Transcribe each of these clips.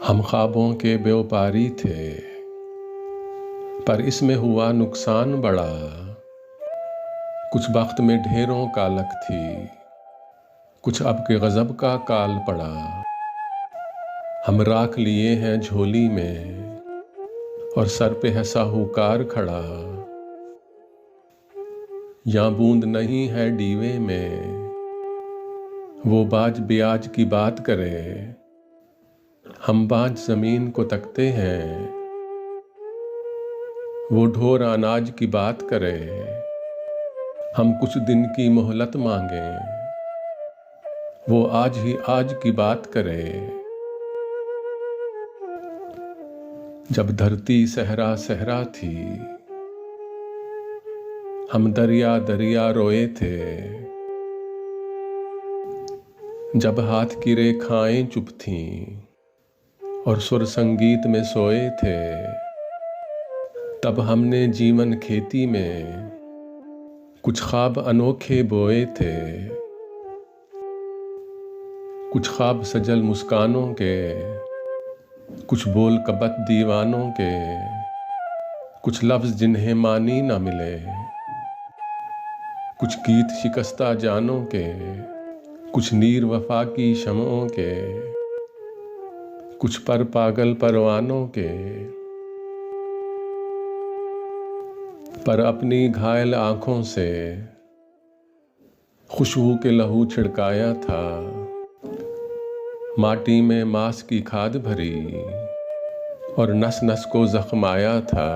हम ख्वाबों के व्यापारी थे, पर इसमें हुआ नुकसान बड़ा। कुछ वक्त में ढेरों का लक थी, कुछ अब के गज़ब का काल पड़ा। हम राख लिए हैं झोली में और सर पे है साहूकार खड़ा। यहाँ बूंद नहीं है डीवे में, वो बाज ब्याज की बात करे। हम बाज जमीन को तकते हैं, वो ढोर अनाज की बात करे। हम कुछ दिन की मोहलत मांगे, वो आज ही आज की बात करे। जब धरती सहरा सहरा थी, हम दरिया दरिया रोए थे। जब हाथ की रेखाएं चुप थीं और सुर संगीत में सोए थे, तब हमने जीवन खेती में कुछ ख्वाब अनोखे बोए थे। कुछ ख्वाब सजल मुस्कानों के, कुछ बोल कबत दीवानों के, कुछ लफ्ज़ जिन्हें मानी न मिले, कुछ गीत शिकस्ता जानों के, कुछ नीर वफा की शमओं के, कुछ पर पागल परवानों के। पर अपनी घायल आँखों से खुशबू के लहू छिड़काया था। माटी में मांस की खाद भरी और नस नस को जख्माया था।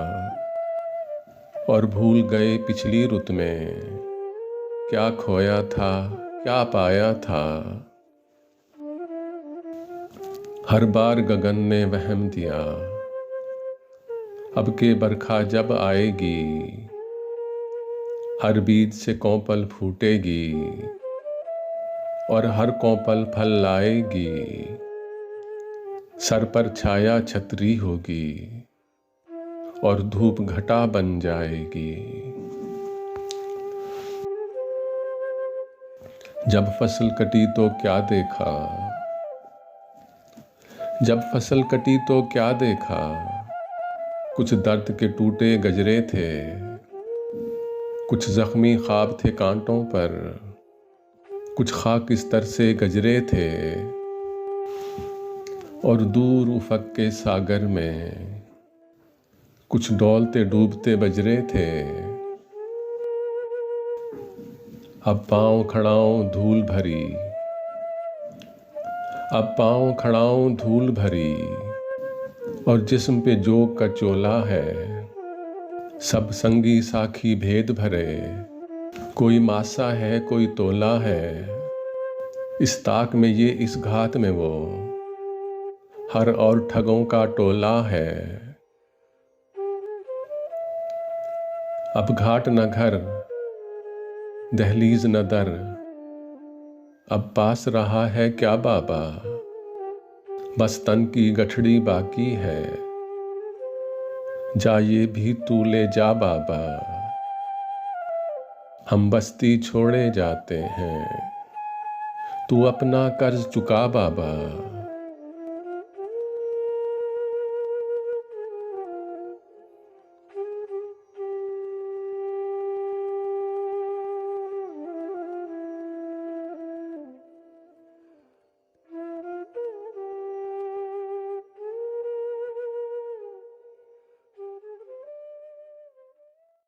और भूल गए पिछली रुत में क्या खोया था, क्या पाया था। हर बार गगन ने वहम दिया, अब के बरखा जब आएगी, हर बीज से कौपल फूटेगी और हर कौपल फल लाएगी। सर पर छाया छतरी होगी और धूप घटा बन जाएगी। जब फसल कटी तो क्या देखा, जब फसल कटी तो क्या देखा। कुछ दर्द के टूटे गजरे थे, कुछ जख्मी ख्वाब थे कांटों पर, कुछ खाक स्तर से गजरे थे। और दूर उफक के सागर में कुछ डोलते डूबते बजरे थे। अब पाँव खड़ाऊं धूल भरी, अब पाँव खड़ाऊं धूल भरी, और जिस्म पे जोग का चोला है। सब संगी साखी भेद भरे, कोई मासा है कोई तोला है। इस ताक में ये इस घात में वो, हर और ठगों का टोला है। अब घाट न घर, दहलीज न दर, अब पास रहा है क्या बाबा। बस तन की गठड़ी बाकी है, जा ये भी तू ले जा बाबा। हम बस्ती छोड़े जाते हैं, तू अपना कर्ज चुका बाबा।